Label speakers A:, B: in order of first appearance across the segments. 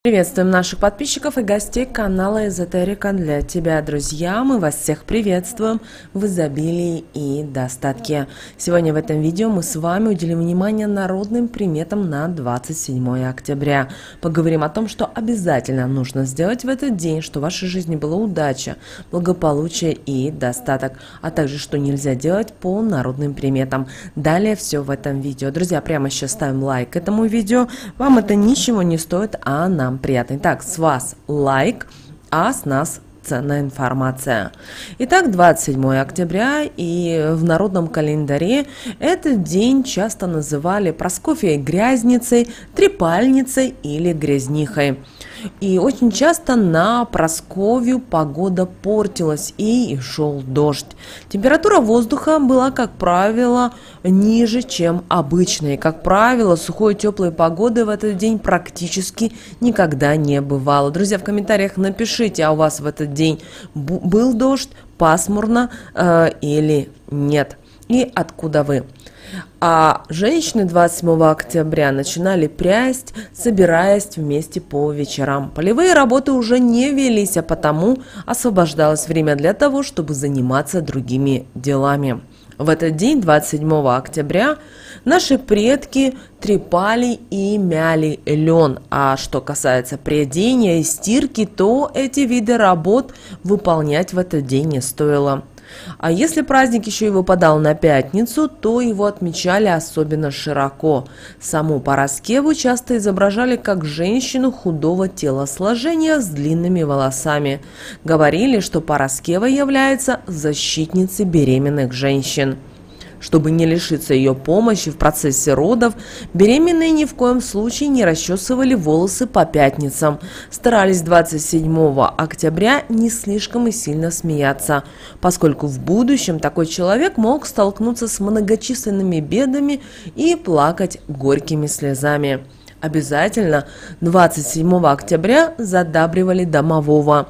A: Приветствуем наших подписчиков и гостей канала Эзотерика для тебя, друзья. Мы вас всех приветствуем в изобилии и достатке. Сегодня в этом видео мы с вами уделим внимание народным приметам на 27 октября. Поговорим о том, что обязательно нужно сделать в этот день, что в вашей жизни была удача, благополучие и достаток, а также что нельзя делать по народным приметам. Далее все в этом видео. Друзья, прямо сейчас ставим лайк этому видео. Вам это ничего не стоит, а нам приятно. Итак, с вас лайк, а с нас ценная информация. Итак, 27 октября, и в народном календаре этот день часто называли Прасковьей Грязницей, Трепальницей или Грязнихой. И очень часто на Прасковью погода портилась и шел дождь. Температура воздуха была, как правило, ниже, чем обычно. И, как правило, сухой и теплой погоды в этот день практически никогда не бывало. Друзья, в комментариях напишите, а у вас в этот день был дождь, пасмурно или нет. И откуда вы. А женщины 27 октября начинали прясть, собираясь вместе по вечерам. Полевые работы уже не велись, а потому освобождалось время для того, чтобы заниматься другими делами. В этот день, 27 октября, наши предки трепали и мяли лен. А что касается прядения и стирки, то эти виды работ выполнять в этот день не стоило. А если праздник еще и выпадал на пятницу, то его отмечали особенно широко. Саму Параскеву часто изображали как женщину худого телосложения с длинными волосами. Говорили, что Параскева является защитницей беременных женщин. Чтобы не лишиться ее помощи в процессе родов, беременные ни в коем случае не расчесывали волосы по пятницам. Старались 27 октября не слишком и сильно смеяться, поскольку в будущем такой человек мог столкнуться с многочисленными бедами и плакать горькими слезами. Обязательно 27 октября задабривали домового.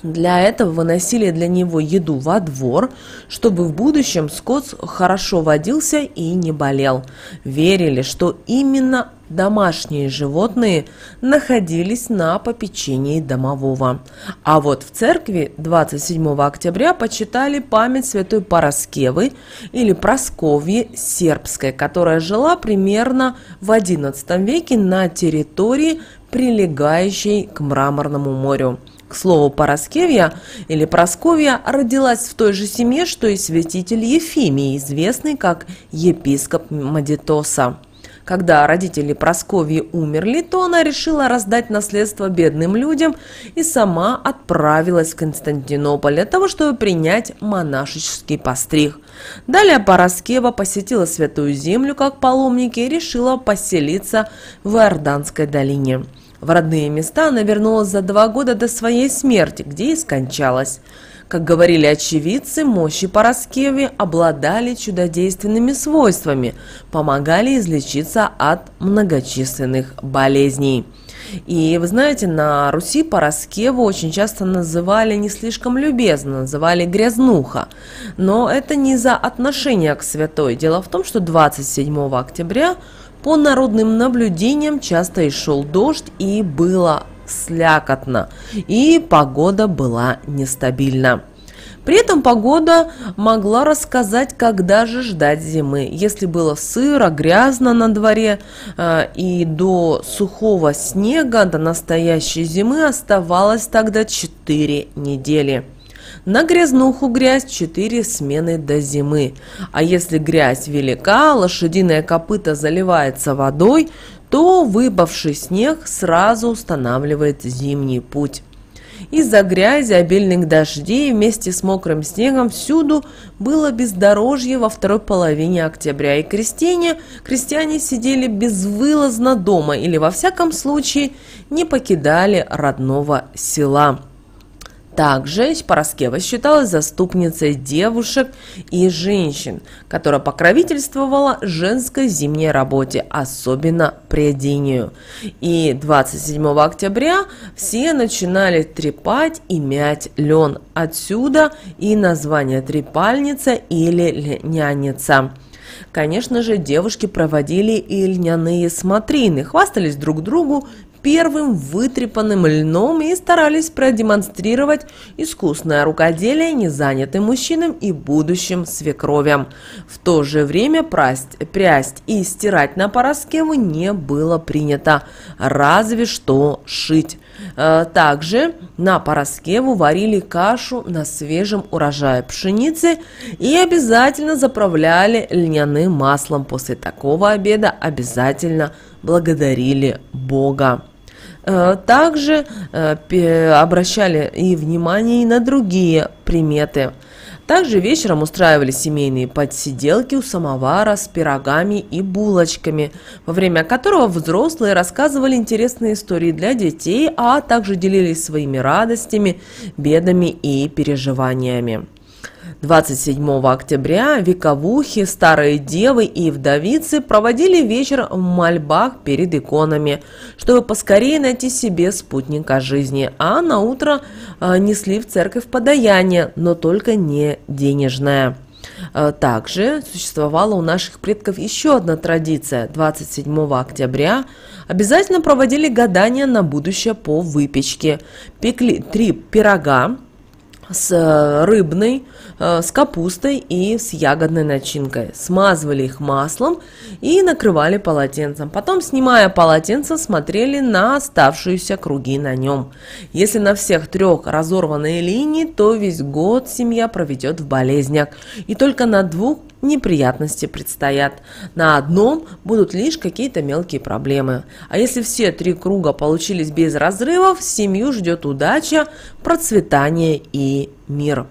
A: Для этого выносили для него еду во двор, чтобы в будущем скот хорошо водился и не болел. Верили, что именно домашние животные находились на попечении домового. А вот в церкви 27 октября почитали память святой Параскевы или Прасковьи Сербской, которая жила примерно в XI веке на территории, прилегающей к Мраморному морю. К слову, Параскевья или Прасковья родилась в той же семье, что и святитель Ефимий, известный как епископ Мадитоса. Когда родители Прасковьи умерли, то она решила раздать наследство бедным людям и сама отправилась в Константинополь для того, чтобы принять монашеский постриг. Далее Параскева посетила Святую Землю как паломник и решила поселиться в Иорданской долине. В родные места она вернулась за 2 года до своей смерти, где и скончалась. Как говорили очевидцы, мощи Параскевы обладали чудодейственными свойствами, помогали излечиться от многочисленных болезней. И вы знаете, на Руси Параскеву очень часто называли не слишком любезно, называли грязнуха. Но это не из-за отношения к святой. Дело в том, что 27 октября по народным наблюдениям часто и шел дождь, и было слякотно, и погода была нестабильна. При этом погода могла рассказать, когда же ждать зимы. Если было сыро, грязно на дворе и до сухого снега, до настоящей зимы оставалось тогда 4 недели. На грязнуху грязь 4 смены до зимы. А если грязь велика, лошадиное копыто заливается водой, то выпавший снег сразу устанавливает зимний путь. Из-за грязи, обильных дождей вместе с мокрым снегом всюду было бездорожье во второй половине октября, и крестьяне сидели безвылазно дома или во всяком случае не покидали родного села. Также Параскева считалась заступницей девушек и женщин, которая покровительствовала женской зимней работе, особенно прядению. И 27 октября все начинали трепать и мять лен. Отсюда и название трепальница или льняница. Конечно же, девушки проводили и льняные смотрины, хвастались друг другу первым вытрепанным льном и старались продемонстрировать искусное рукоделие незанятым мужчинам и будущим свекровям. В то же время прясть и стирать на Параскеву не было принято, разве что шить. Также на Параскеву варили кашу на свежем урожае пшеницы и обязательно заправляли льняным маслом. После такого обеда обязательно благодарили Бога. Также обращали и внимание и на другие приметы. Также вечером устраивали семейные посиделки у самовара с пирогами и булочками, во время которого взрослые рассказывали интересные истории для детей, а также делились своими радостями, бедами и переживаниями. 27 октября вековухи, старые девы и вдовицы проводили вечер в мольбах перед иконами, чтобы поскорее найти себе спутника жизни, а на утро несли в церковь подаяние, но только не денежное. Также существовала у наших предков еще одна традиция. 27 октября обязательно проводили гадания на будущее по выпечке. Пекли 3 пирога с рыбной, с капустой и с ягодной начинкой. Смазывали их маслом и накрывали полотенцем. Потом, снимая полотенце, смотрели на оставшиеся круги на нем. Если на всех 3 разорванные линии, то весь год семья проведет в болезнях. И только на 2 неприятности предстоят. На одном будут лишь какие-то мелкие проблемы. А если все 3 круга получились без разрывов, семью ждет удача, процветание и мир.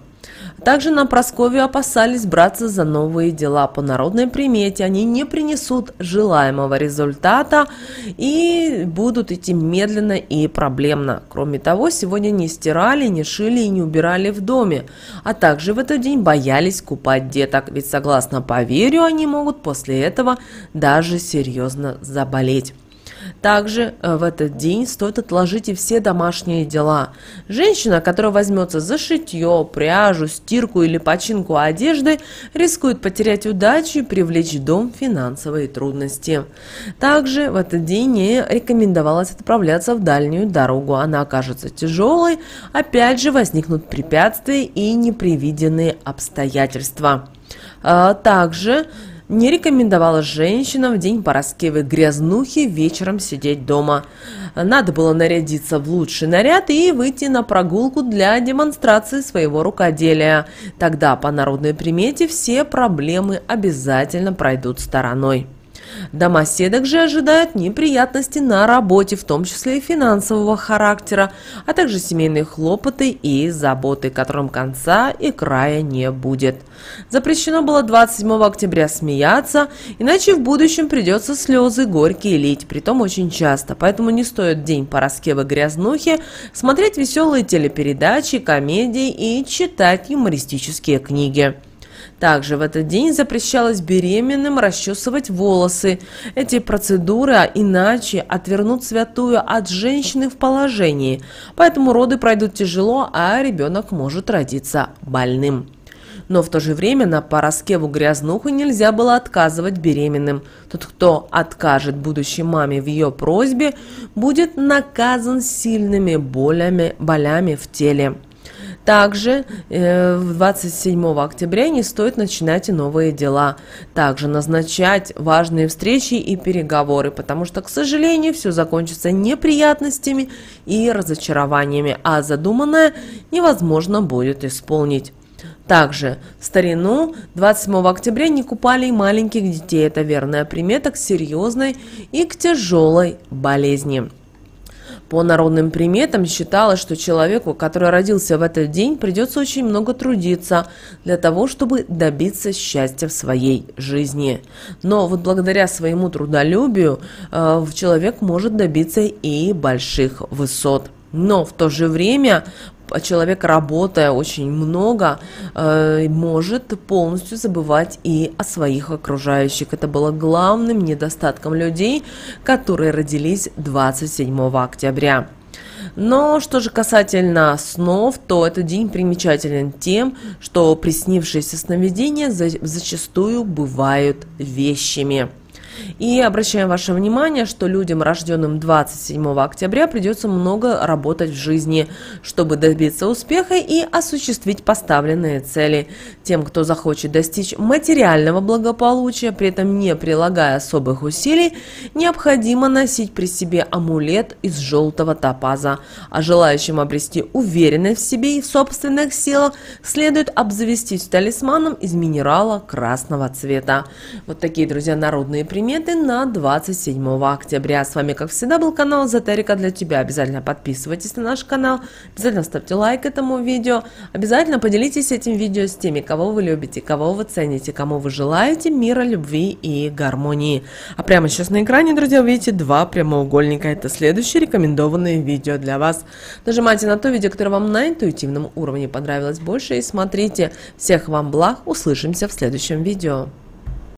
A: Также на Парасковью опасались браться за новые дела. По народной примете они не принесут желаемого результата и будут идти медленно и проблемно. Кроме того, сегодня не стирали, не шили и не убирали в доме, а также в этот день боялись купать деток, ведь согласно поверью они могут после этого даже серьезно заболеть. Также в этот день стоит отложить и все домашние дела. Женщина, которая возьмется за шитье, пряжу, стирку или починку одежды, рискует потерять удачу и привлечь в дом финансовые трудности. Также в этот день не рекомендовалось отправляться в дальнюю дорогу. Она окажется тяжелой, опять же возникнут препятствия и непредвиденные обстоятельства. Также не рекомендовалось женщинам в день Параскевы грязнухи вечером сидеть дома. Надо было нарядиться в лучший наряд и выйти на прогулку для демонстрации своего рукоделия. Тогда по народной примете все проблемы обязательно пройдут стороной. Домоседок же ожидают неприятности на работе, в том числе и финансового характера, а также семейные хлопоты и заботы, которым конца и края не будет. Запрещено было 27 октября смеяться, иначе в будущем придется слезы горькие лить, притом очень часто. Поэтому не стоит в день Параскевы грязнухи смотреть веселые телепередачи, комедии и читать юмористические книги. Также в этот день запрещалось беременным расчесывать волосы. Эти процедуры иначе отвернут святую от женщины в положении, поэтому роды пройдут тяжело, а ребенок может родиться больным. Но в то же время на Параскеву грязнуху нельзя было отказывать беременным. Тот, кто откажет будущей маме в ее просьбе, будет наказан сильными болями в теле. Также 27 октября не стоит начинать и новые дела. Также назначать важные встречи и переговоры, потому что, к сожалению, все закончится неприятностями и разочарованиями, а задуманное невозможно будет исполнить. Также в старину 27 октября не купали и маленьких детей. Это верная примета к серьезной и к тяжелой болезни. По народным приметам считалось, что человеку, который родился в этот день, придется очень много трудиться для того, чтобы добиться счастья в своей жизни. Но вот благодаря своему трудолюбию человек может добиться и больших высот. Но в то же время человек, работая очень много, может полностью забывать и о своих окружающих. Это было главным недостатком людей, которые родились 27 октября. Но что же касательно снов, то этот день примечателен тем, что приснившиеся сновидения зачастую бывают вещими. И обращаем ваше внимание, что людям, рожденным 27 октября, придется много работать в жизни, чтобы добиться успеха и осуществить поставленные цели. Тем, кто захочет достичь материального благополучия, при этом не прилагая особых усилий, необходимо носить при себе амулет из желтого топаза. А желающим обрести уверенность в себе и в собственных силах следует обзавестись талисманом из минерала красного цвета. Вот такие, друзья, народные приметы на 27 октября. С вами, как всегда, был канал Эзотерика для тебя. Обязательно подписывайтесь на наш канал, обязательно ставьте лайк этому видео, обязательно поделитесь этим видео с теми, кого вы любите, кого вы цените, кому вы желаете мира, любви и гармонии. А прямо сейчас на экране, друзья, вы видите два прямоугольника. Это следующие рекомендованные видео для вас. Нажимайте на то видео, которое вам на интуитивном уровне понравилось больше, и смотрите. Всех вам благ, услышимся в следующем видео.